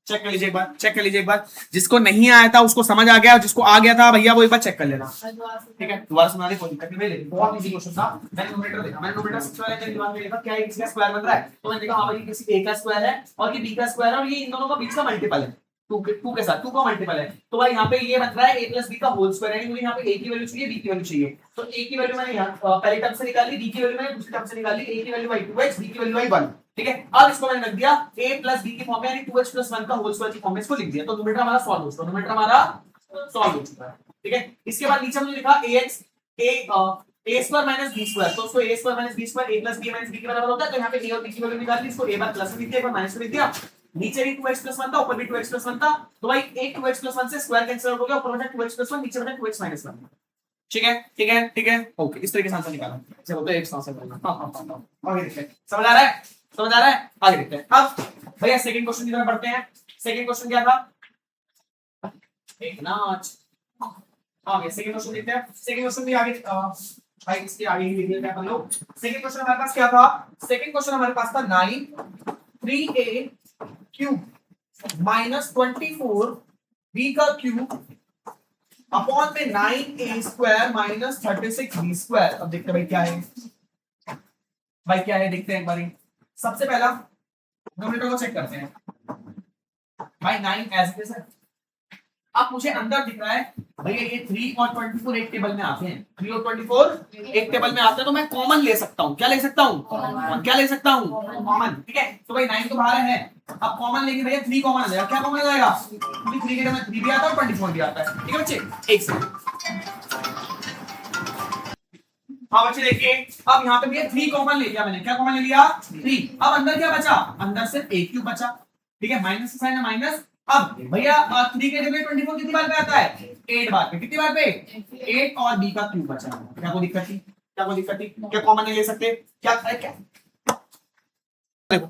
चेक कर लीजिए एक बार, चेक कर लीजिए एक बार। जिसको नहीं आया था उसको समझ आ गया, और जिसको आ गया था भैया वो एक बार चेक कर लेना। ठीक है, दोबारा सुनाने कोई दिक्कत नहीं, लेकिन बहुत इजी क्वेश्चन था। मैंने न्यूमरेटर देखा, मैंने न्यूमरेटर सबसे पहले अपने दिमाग में देखा क्या है, इसका स्क्वायर बन रहा है। तो मैंने देखा हां भाई किसी a का स्क्वायर है और ये b का स्क्वायर है और ये इन दोनों का बीच का मल्टीपल है। 2 के साथ 2 का मल्टीपल है। तो भाई यहाँ पे ये बन रहा है a + b का होल स्क्वायर है। मुझे यहाँ पे a की वैल्यू चाहिए, b की वैल्यू चाहिए। तो a की वैल्यू मैंने यहाँ पहली टर्म से निकाल ली, b की वैल्यू मैंने दूसरी टर्म से निकाल ली। a की वैल्यू भाई 2x, b की वैल्यू भाई 1। ठीक है, अब इसको मैंने रख दिया a + b की फॉर्म में, यानी 2x + 1 का होल स्क्वायर की फॉर्म में इसको लिख दिया। तो न्यूमरेटर हमारा सॉल्व हो चुका है, न्यूमरेटर हमारा सॉल्व हो चुका है। ठीक है, इसके बाद नीचे हमने लिखा ax a square minus b square. तो उसको a square minus b square a + b minus b के बराबर होता है। तो यहाँ पे a और b की वैल्यू निकाल ली, इसको a बार प्लस लिख दिया, एक बार माइनस लिख दिया। नीचे भी 2x + 1 था, ऊपर भी 2x + 1 था। तो भाई एक 2x + 1 से स्क्वायर कैंसिल आउट हो गया, ऊपर बचा 2x + 1, नीचे बचा 2x - 1। ठीक है, ठीक है, ठीक है, ओके। इस तरीके से आंसर निकाला। चलो तो एक आंसर करना। हां आगे देखते हैं, समझ आ रहा है, समझ आ रहा है, आगे देखते हैं। अब भैया सेकंड क्वेश्चन की तरफ बढ़ते हैं। सेकंड क्वेश्चन क्या था? एक नाच। आगे सेकंड क्वेश्चन देखते हैं। सेकंड क्वेश्चन भी आगे भाई इसके आगे ही लिख लेते हैं अपन लोग। सेकंड क्वेश्चन हमारे पास क्या था? सेकंड क्वेश्चन हमारे पास था 9 3a क्यूब माइनस 24 b का क्यूब अपॉन में 9a square minus 36 b square. अब देखते हैं भाई क्या है, भाई क्या है देखते हैं एक बारी। सबसे पहला न्यूमरेटर को चेक करते हैं। भाई 9 एज इट इज है। अब मुझे अंदर दिख रहा है भैया ये 3 और 24 एक टेबल में आते हैं, 3 और 24 एक टेबल में आते हैं। तो मैं कॉमन ले सकता हूँ। क्या ले सकता हूँ? क्या ले सकता हूँ? कॉमन। ठीक है, तो भाई 9 तो बाहर है, अब कॉमन लेंगे भैया 3 कॉमन आ जाएगा। क्या कॉमन आ जाएगा? क्योंकि 3 के टेबल में 3 भी आता है और 24 भी आता है। ठीक है बच्चे, एक सेकंड। हाँ बच्चे देखिए, अब यहाँ पे भैया 3 कॉमन ले लिया मैंने। क्या कॉमन ले लिया? 3। अब अंदर क्या बचा? अंदर सिर्फ a क्यूब बचा। ठीक है, माइनस का साइन है, माइनस। अब भैया 3 के टेबल 24 कितनी बार पे आता है? 8 बार पे। कितनी बार पे? 8 और b का क्यूब बचा। क्या कोई दिक्कत थी? क्या कोई दिक्कत थी? क्या कॉमन नहीं ले सकते? क्या क्या देखो,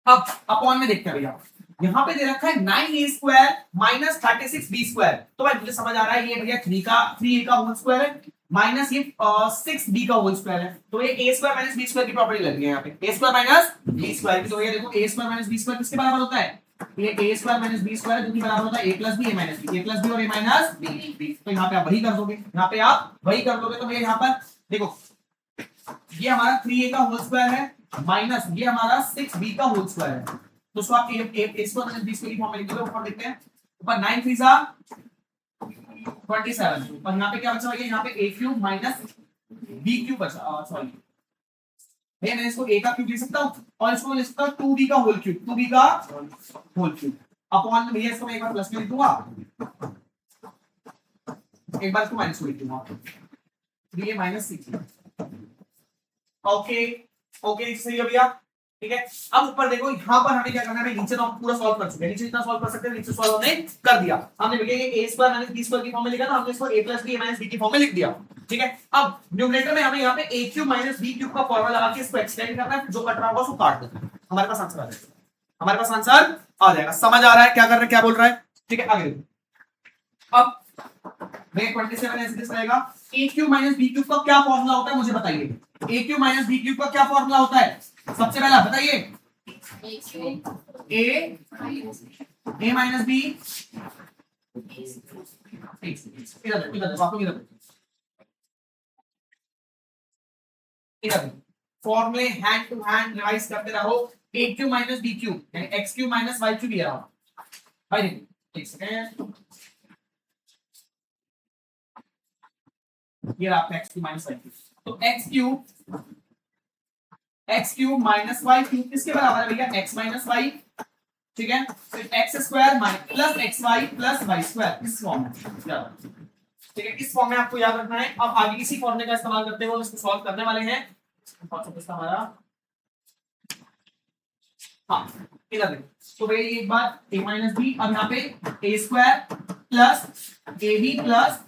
अब अपॉन में देखते हैं भैया, यहाँ पे दे रखा है 9a square minus 36b square. तो भाई मुझे समझ आ रहा है ये भैया 3a का होल स्क्वायर है माइनस ये 6b का होल स्क्वायर है। तो ये a square minus b square की प्रॉपर्टी लग रही है यहाँ पे, a square minus b square की। तो भैया देखो a square minus b square किसके बराबर होता है? ये a square minus b square जो कि बराबर होता है a plus b a minus b, a plus b और a माइनस b। तो यहाँ पे आप वही कर दोगे, यहाँ पे आप वही कर दोगे। तो भैया यहाँ पर देखो ये हमारा 3a का होल स्क्वायर है माइनस ये हमारा 6b का होल स्क्वायर है। तो उसको आप a square minus b square की फॉर्म में लिख दोगे। ऊपर देखते हैं, ऊपर 9 3 जा 27, और यहाँ पे क्या बचा भैया, यहाँ पे a cube minus b cube बचा, सॉरी भैया मैं इसको a का क्यूब लिख सकता हूँ और इसको लिख सकता हूँ 2b का होल क्यूब, 2b का होल क्यूब अपॉन, भैया इसको मैं एक बार प्लस में लिख दूंगा, एक बार इसको माइनस में लिख दूंगा, 3a माइनस 6। ओके ओके सही है भैया, ठीक है। अब ऊपर देखो, यहाँ पर हमें क्या करना है, नीचे तो हम पूरा सॉल्व कर चुके हैं, नीचे जितना सॉल्व कर सकते हैं नीचे सॉल्व हमने कर दिया। हमने भैया ये a square minus b square की फॉर्म में लिखा था, हमने इसको a plus b minus b की फॉर्म में लिख दिया, ठीक है। अब न्यूमरेटर में हमें यहाँ पे a cube minus b cube का फॉर्मूला लगा के इसको एक्सटेंड करना है, जो कट रहा होगा उसको काट देना है, हमारे पास आंसर आ जाएगा, हमारे पास आंसर आ जाएगा। समझ आ रहा है क्या कर रहे हैं, क्या बोल रहा है, ठीक है। आगे अब 27 ऐसे दिस रहेगा, a cube minus b cube का क्या फॉर्मूला होता है मुझे बताइए, a cube minus b cube का क्या फॉर्मूला होता है, सबसे पहला बताइए। a माइनस b, इधर फॉर्मूले हैंड टू हैंड रिवाइज करते रहो। a cube minus b cube यानी x cube minus y cube, ये रहा भाई, देखो एक सेकंड, ये रहा आपका x cube minus y cube, तो x cube minus y cube किसके बराबर है भैया, x माइनस y, ठीक है। फिर x square plus x y plus y square, इस फॉर्म में, ठीक है, इस फॉर्म में आपको याद रखना है। अब आगे इसी फॉर्मूले का इस्तेमाल करते हुए इसको सॉल्व करने वाले हैं। हमारा हाँ इधर देखो, तो भाई एक बार a माइनस बी, अब यहाँ पे a square plus a b plus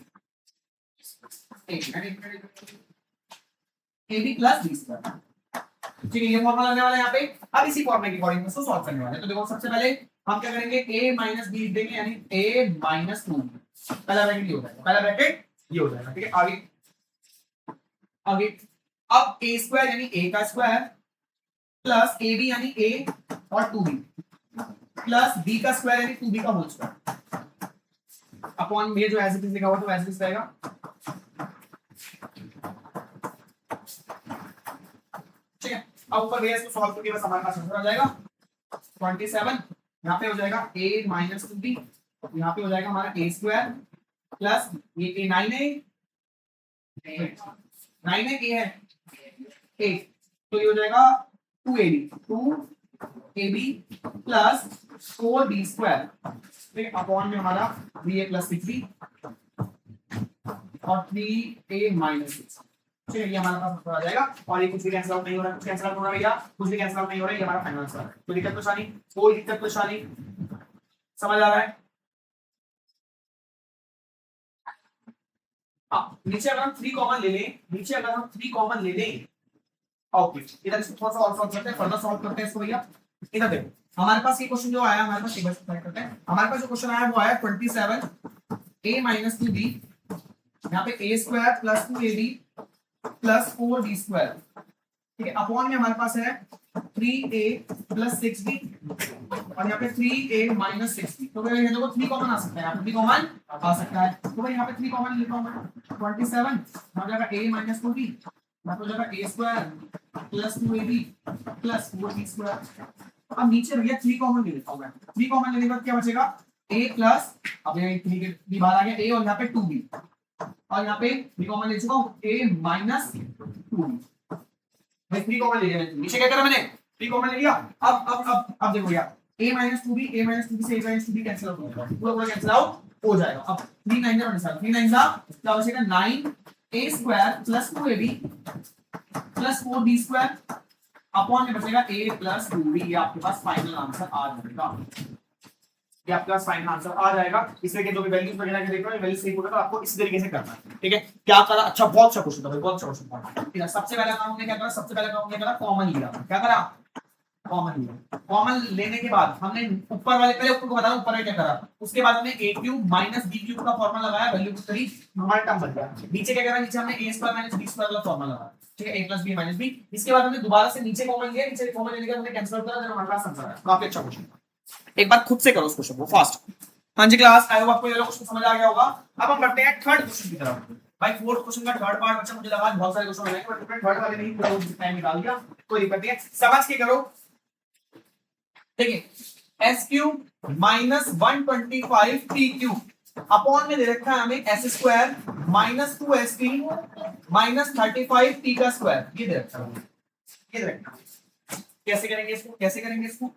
b square, ठीक है, ये फॉर्मूला लगने वाला है यहाँ पे। अब इसी फॉर्मूले के अकॉर्डिंग इसको सॉल्व करने वाले हैं। तो देखो सबसे पहले हम क्या करेंगे, a माइनस बी लिख देंगे, यानी a माइनस 2, पहला ब्रैकेट ये हो जाएगा, पहला ब्रैकेट ये हो जाएगा, ठीक है। आगे आगे अब a स्क्वायर यानी a का स्क्वायर प्लस ए बी यानी a और 2b प्लस b का स्क्वायर यानी 2b का होल स्क्वायर अपॉन में जो एज इट इज लिखा हुआ तो एज इट इज रहेगा, ठीक है। अब ऊपर भैया इसको सॉल्व करके बस हमारे पास आंसर आ जाएगा 27। यहाँ पे हो जाएगा a माइनस 2b, यहाँ पे हो जाएगा हमारा a स्क्वायर प्लस ये 9 है a है 8, तो ये हो जाएगा 2ab प्लस 4b स्क्वायर, ठीक है, अपॉन में हमारा 3a प्लस 6b और 3a माइनस 6, ठीक है, ये हमारे पास आंसर आ जाएगा। और ये कुछ भी कैंसिल आउट नहीं हो रहा है, कुछ कैंसिल आउट हो रहा है भैया, कुछ भी कैंसिल आउट नहीं हो रहा है, ये हमारा फाइनल आंसर है। कोई दिक्कत परेशानी, कोई दिक्कत परेशानी, समझ आ रहा है। नीचे अगर हम 3 कॉमन ले लें, नीचे अगर हम 3 कॉमन ले लें, ओके, इधर इसको थोड़ा सा और सॉल्व करते हैं, फर्दर सॉल्व करते हैं इसको भैया। इधर देखो हमारे पास ये क्वेश्चन जो आया, हमारे पास एक बार ट्राई करते हैं, हमारे पास जो क्वेश्चन आया वो आया 27 a माइनस 2b, यहाँ पे a square plus 2ab plus 4b square, ठीक है, अपॉन में हमारे पास है 3a प्लस 6b और यहाँ पे 3a माइनस 6b। तो भाई ये देखो 3 कॉमन आ सकता है, यहाँ पे 3 कॉमन आ सकता है, तो भाई यहाँ पे 3 कॉमन लिखा हूं मैं, 27 हो जाएगा a माइनस 2b, यहाँ पे हो जाएगा a square plus 2ab plus 4b square. अब नीचे भैया 3 कॉमन ले लेता हूं मैं, 3 कॉमन लेने के बाद क्या बचेगा a प्लस, अब ये 3 के b बाहर आ गया a और यहाँ पे 2b, और यहाँ पे 3 कॉमन ले चुका हूँ a माइनस 2b, भाई 3 कॉमन ले लिया, नीचे क्या करा मैंने 3 कॉमन ले लिया। अब देखो भैया a माइनस 2b से a minus 2b cancel out हो जाएगा, पूरा कैंसिल आउट हो जाएगा। अब 3 9 जा 3 9 जा क्या बचेगा 9a square plus 2ab plus 4b square upon में बचेगा a प्लस 2b। ये आपके पास फाइनल आंसर आ जाएगा, ये आपके पास फाइनल आंसर आ जाएगा। इसमें के जो भी वैल्यूज वगैरह के देख रहे हो वैल्यू सही होगा तो आपको इस तरीके से करना है, ठीक है। क्या करा, अच्छा बहुत अच्छा क्वेश्चन था भाई, बहुत अच्छा क्वेश्चन था। ठीक है, सबसे पहले काम हमने क्या करा, सबसे पहले काम हमने करा कॉमन लिया, क्या करा कॉमन लिया। कॉमन लेने के बाद हमने ऊपर वाले, पहले ऊपर को बताओ ऊपर में क्या करा, उसके बाद हमने a cube minus b cube का फॉर्मूला लगाया, वैल्यू पुट करी, हमारा टर्म बन गया। नीचे क्या करा, नीचे हमने a square minus b square वाला फॉर्मूला लगाया, ठीक है, a plus b minus b। इसके बाद हमने दोबारा से नीचे कॉमन लिया, नीचे कॉमन लेने के बाद हमने कैंसिल आउट करा, हमारे पास आंसर आया। काफी अच्छा क्वेश्चन, एक बार खुद से करो उस क्वेश्चन को फास्ट। हाँ जी क्लास, आई होप आपको ये क्वेश्चन समझ आ गया होगा। अब हम बढ़ते हैं थर्ड क्वेश्चन की तरफ। भाई फोर्थ क्वेश्चन का थर्ड पार्ट बच्चा, मुझे लगा बहुत सारे क्वेश्चन हो जाएंगे बट थर्ड वाले नहीं, पूरा टाइम निकाल दिया, कोई दिक्कत नहीं है, समझ के करो। देखिए S cube minus 125 T cube upon में दे रखा है हमें S square minus 2 S T minus 35 T का स्क्वायर, ये दे रखा है, ये दे रखा है। कैसे करेंगे इसको, कैसे करेंगे इसको,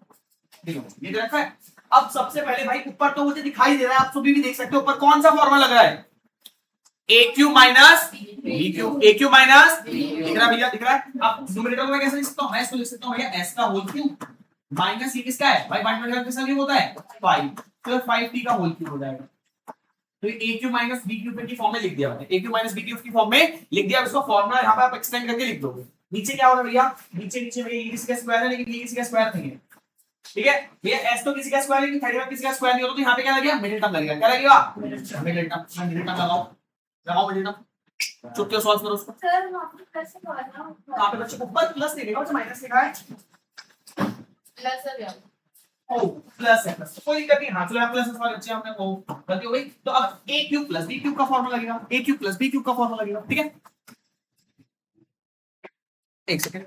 देखो ये दे रखा है। अब सबसे पहले भाई ऊपर तो मुझे दिखाई दे रहा है, आप सभी भी देख सकते हो ऊपर कौन सा फॉर्मूला लग रहा है, ए क्यू माइनस बी क्यू, ए क्यू माइनस दिख रहा है भैया, दिख रहा है। अब न्यूमरेटर को मैं कैसे लिख सकता हूं, मैं इसको लिख सकता हूं भैया एस का होल क्यूब माइनस ये किसका है भाई, 125 किसका क्यूब होता है 5, तो 5t का होल क्यूब हो जाएगा। तो ये a cube minus b cube की फॉर्म में लिख दिया मैंने, a cube minus b cube की फॉर्म में लिख दिया। इसको फॉर्मूला यहां पे आप एक्सटेंड करके लिख दोगे। नीचे क्या होगा भैया, नीचे नीचे भैया ये किसी का स्क्वायर है लेकिन ये किसी का स्क्वायर नहीं है, ठीक है भैया। s तो किसी का स्क्वायर है लेकिन 35 किसी का स्क्वायर नहीं होता, तो यहां पे क्या लगेगा मिडिल टर्म लगेगा, क्या लगेगा मिडिल टर्म। मैं मिडिल टर्म लगाओ, लगाओ मिडिल टर्म, चुपके सॉल्व करो उसको। सर वहाँ पे कैसे करना कहां पे बच्चे ऊपर प्लस लिखेगा और माइनस लिखा है, प्लस है क्या? ओ प्लस है, प्लस कोई दिक्कत नहीं, हां चलो प्लस इस वाले बच्चे हमने वो गलती हो गई। तो अब a cube plus b cube का फार्मूला लगेगा, a cube plus b cube का फार्मूला लगेगा, ठीक है। एक सेकंड,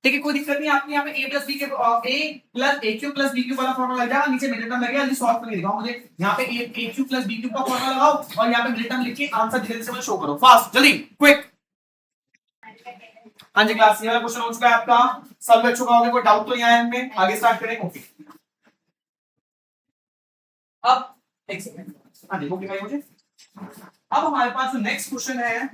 ठीक है कोई दिक्कत नहीं, आपके यहाँ पे a प्लस b के a plus a cube plus b cube वाला फार्मूला लग जाएगा, नीचे मिडिल टर्म लगेगा। जल्दी सॉल्व करके दिखाओ मुझे, यहाँ पे a cube plus b cube का फार्मूला लगाओ और यहाँ पे मिडिल टर्म लिख के आंसर धीरे धीरे से मुझे शो करो, फास्ट जल्दी क्विक। हाँ जी क्लास, ये वाला क्वेश्चन हो चुका है आपका, सॉल्व कर चुका होगा, कोई डाउट तो नहीं आया इनमें, आगे स्टार्ट करें। ओके अब एक सेकंड, हाँ जी ओके भाई मुझे। अब हमारे पास जो नेक्स्ट क्वेश्चन है,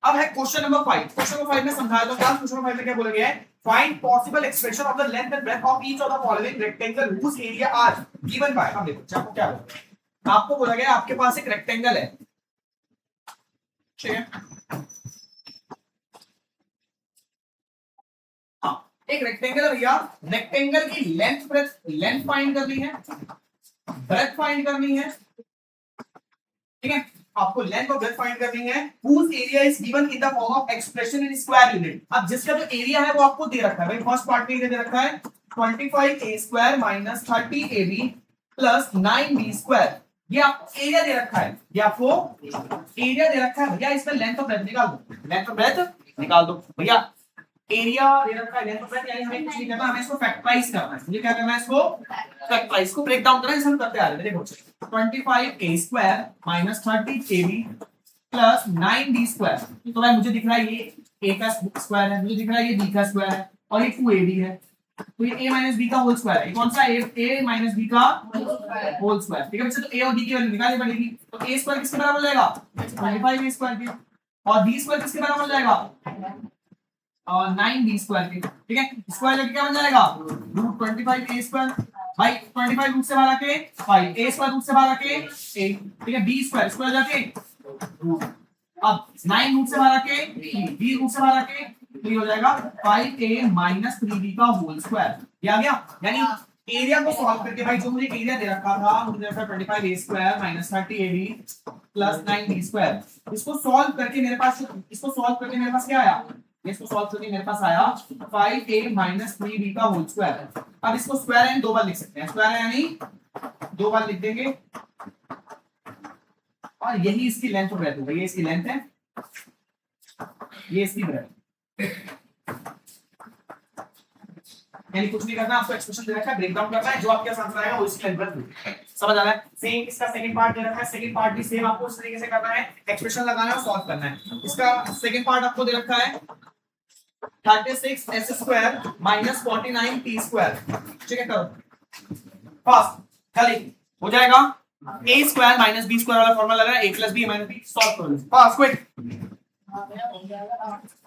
अब है क्वेश्चन नंबर 5। क्वेश्चन नंबर 5 में समझा दो क्या, क्वेश्चन नंबर 5 में क्या बोला गया है, find possible expression of the length and breadth of each of the following rectangle whose area are given by. अब देखो आपको क्या बोला, आपको बोला गया आपके पास एक रेक्टेंगल है, ठीक है, एक रेक्टेंगल है भैया, रेक्टेंगल की लेंथ ब्रेड्थ, लेंथ फाइंड करनी है, ब्रेड्थ फाइंड करनी है, ठीक है, आपको लेंथ और ब्रेड्थ फाइंड करनी है। whose area is given in the form of expression in square unit। अब जिसका जो एरिया है वो आपको दे रखा है भाई, फर्स्ट पार्ट में एरिया दे रखा है 25a square minus 30ab plus 9b square, ये आपको एरिया दे रखा है, ये आपको एरिया दे रखा है भैया। इसमें लेंथ और ब्रेड्थ निकाल दो, लेंथ और ब्रेड्थ निकाल दो भैया। एरिया दे रखा है, लेंथ और ब्रेड्थ, यानी हमें कुछ नहीं करना, हमें इसको फैक्टराइज करना है। मुझे क्या करना है, इसको फैक्टराइज को ब्रेक डाउन करना है, जैसे हम करते आ रहे हैं। देखो 25a square minus 30ab plus 9b square, तो भाई मुझे दिख रहा है ये a का स्क्वायर है, मुझे दिख रहा है ये b का स्क्वायर है और ये 2ab है, तो ये a माइनस b का होल स्क्वायर है। कौन सा a माइनस b का होल स्क्वायर, ठीक है बच्चे। तो a और b की वैल्यू निकालनी पड़ेगी, तो a स्क्वायर किसके बराबर हो जाएगा 25a स्क्वायर के, और b स्क्वायर किसके बराबर हो जाएगा और 9b स्क्वायर के, ठीक है। स्क्वायर लेके क्या बन जाएगा रूट 25a स्क्वायर, भाई 25 रूट से बाहर आके 5, a स्क्वायर रूट से बाहर आके 8, ठीक है। b स्क्वायर स्क्वायर जाके रूट, अब 9 रूट से बाहर आके 3, b रूट से बाहर आके 3 हो जाएगा 5a माइनस 3b का होल स्क्वायर, ये आ गया। यानी एरिया को सॉल्व करके भाई जो मुझे एरिया दे रखा था, मुझे दे रखा 25a square minus 30ab plus 9b square, इसको सॉल्व करके मेरे पास, इसको सॉल्व करके मेरे पास क्या आया, इसको सॉल्व करके मेरे पास आया 5a माइनस 3b का होल स्क्वायर। अब इसको स्क्वायर यानी दो बार लिख सकते हैं, स्क्वायर यानी दो बार लिख देंगे, और यही इसकी लेंथ और ब्रेड्थ है, ये इसकी लेंथ है, ये इसकी ब्रेड्थ, यानी कुछ नहीं करना, आपको एक्सप्रेशन दे रखा है, ब्रेक डाउन करना है, जो आपके आंसर आएगा वो इसकी लेंथ ब्रेड्थ, समझ आ रहा है। सेम इसका सेकंड पार्ट दे रखा है, सेकंड पार्ट भी सेम आपको इस तरीके से करना है, एक्सप्रेशन लगाना है और सॉल्व करना है। इसका सेकंड पार्ट आपको दे रखा है 36s square minus 49t square, ठीक है, करो फास्ट, खाली हो जाएगा। a square minus b square वाला फॉर्मूला लग रहा है, a plus b minus b, solve करो फास्ट क्विक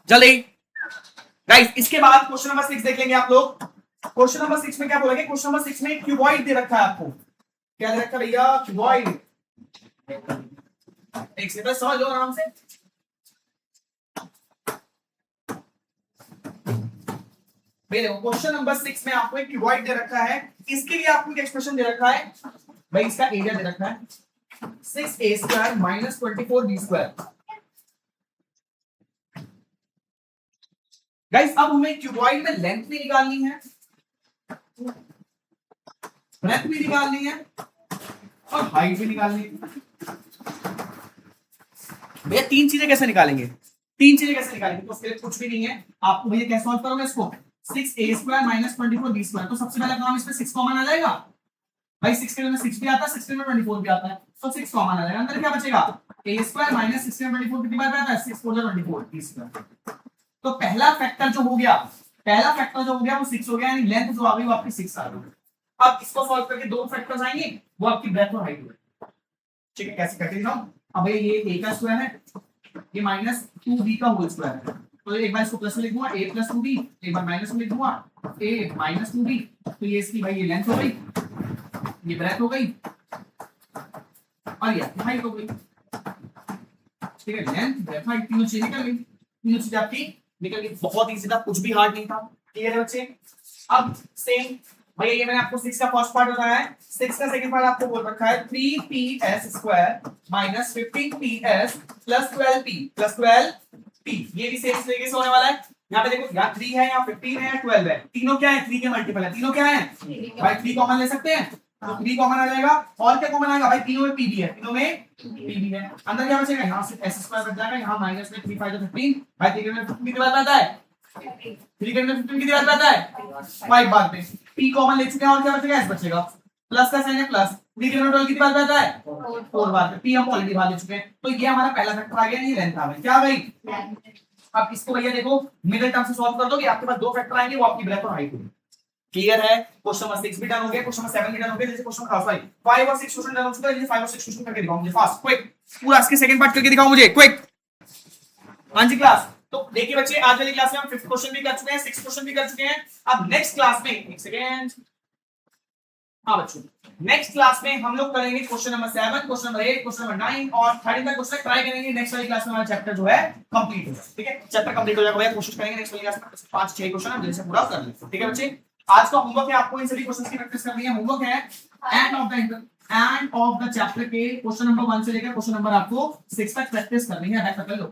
जल्दी गाइस। इसके बाद क्वेश्चन नंबर 6 देख लेंगे आप लोग। क्वेश्चन नंबर 6 में क्या बोलेंगे, क्वेश्चन नंबर 6 में क्यूबॉइड दे रखा है आपको, क्या दे रखा है भैया, क्यूबॉइड। एक सेकंड समझ लो आराम से, देखो क्वेश्चन नंबर 6 में आपको एक क्यूबॉइड दे रखा है, इसके लिए आपको एक एक्सप्रेशन दे रखा है भाई, इसका एरिया दे रखा है 6a square minus 24b square. Guys अब हमें क्यूबॉइड में लेंथ भी निकालनी है, ब्रेड्थ भी निकालनी है और हाइट भी निकालनी है। भैया तीन चीजें कैसे निकालेंगे, तीन चीजें कैसे निकालेंगे, तो उसके लिए कुछ भी नहीं है, आपको भैया कैसे सॉल्व करोगे इसको, 6a² माइनस 24b²। तो सबसे पहला काम इसमें 6 कॉमन आ जाएगा भाई, 16 में 6 भी आता है, 16 में 24 भी आता है, तो 6 कॉमन आ जाएगा। अंदर क्या बचेगा, a² माइनस 16 में 24 कितनी बार आता है, 6 4 24 b²। तो पहला फैक्टर जो हो गया, वो 6 हो गया, यानी लेंथ जो आ गई वो आपकी 6 आ गई। अब इसको सॉल्व करके दो फैक्टर्स आएंगे, वो आपकी ब्रेथ और हाइट होगी। ठीक है, कैसे करते हैं हम, अब ये a का स्क्वायर है, ये माइनस 2b का होल स्क्वायर है, तो एक बार इसको प्लस में लिख दूंगा a प्लस 2b, एक बार माइनस में लिख दूंगा a माइनस 2b। तो ये इसकी भाई ये लेंथ हो गई, ये ब्रेथ हो गई, और ये हाइट हो गई। ठीक है, लेंथ ब्रेथ हाइट तीनों चीजें निकल गई, तीनों चीजें आपकी निकल गई। बहुत इजी था, कुछ भी हार्ड नहीं था। क्लियर है बच्चे। अब सेम भैया, ये मैंने आपको 6 का फर्स्ट पार्ट बताया है, 6 का सेकंड पार्ट आपको बोल रखा है 3ps² minus 15ps plus 12p। ये भी सेम तरीके से होने वाला है। यहाँ पे देखो, यहाँ 3 है, यहाँ 15 है, 12 है, तीनों क्या है, 3 के मल्टीपल है, तीनों क्या है भाई 3 कॉमन ले सकते हैं, तो 3 कॉमन आ जाएगा। और क्या कॉमन आएगा भाई, तीनों में p भी है, तीनों में p भी है। अंदर क्या बचेगा, यहाँ से s² बच जाएगा, यहाँ माइनस में 3 5 15 भाई 3 में 15 कितनी बार आता है, 3 के अंदर 15 कितनी बार आता है 5 बार पे। p कॉमन ले चुके हैं, और क्या बचेगा, s बचेगा, प्लस का साइन है प्लस, 3 के अंदर 12 कितनी बार आता है 4 बार पे। p हम ऑलरेडी बाहर ले चुके हैं, तो ये हमारा पहला फैक्टर आ गया, ये लेंथ आ गई। क्या भाई, अब इसको भैया देखो मिडिल टर्म से सॉल्व कर दोगे, आपके पास दो फैक्टर आएंगे, वो आपकी ब्रेथ और हाइट होगी। क्लियर है। क्वेश्चन नंबर 6 भी डन हो गया, क्वेश्चन नंबर 7 भी डन हो गया। जैसे क्वेश्चन 5 और 6 क्वेश्चन डन हो चुका है, जैसे 5 और 6 क्वेश्चन करके दिखाओ मुझे फास्ट क्विक, पूरा इसके सेकंड पार्ट करके दिखाओ मुझे क्विक। हां जी क्लास, तो देखिए बच्चे, आज वाली क्लास में हम 5th क्वेश्चन भी कर चुके हैं, 6th क्वेश्चन भी कर चुके हैं। अब नेक्स्ट क्लास में, एक सेकंड, हां बच्चों, नेक्स्ट क्लास में हम लोग करेंगे question number 7, question number 8, question number 9 और 13 तक क्वेश्चन ट्राई करेंगे। नेक्स्ट वाली क्लास में हमारा चैप्टर जो है कंप्लीट हो जाएगा। ठीक है, चैप्टर कंप्लीट हो जाएगा भैया, कोशिश करेंगे नेक्स्ट वाली क्लास में 5 6 क्वेश्चन हम जल्दी से पूरा कर लें। ठीक है बच्चे, आज का होमवर्क है, आपको इन सभी क्वेश्चंस की प्रैक्टिस करनी है। होमवर्क है एंड ऑफ द चैप्टर के क्वेश्चन नंबर 1 से लेकर क्वेश्चन नंबर आपको 6 तक प्रैक्टिस करनी है। कर लो,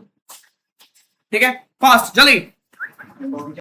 ठीक है, फास्ट जल्दी।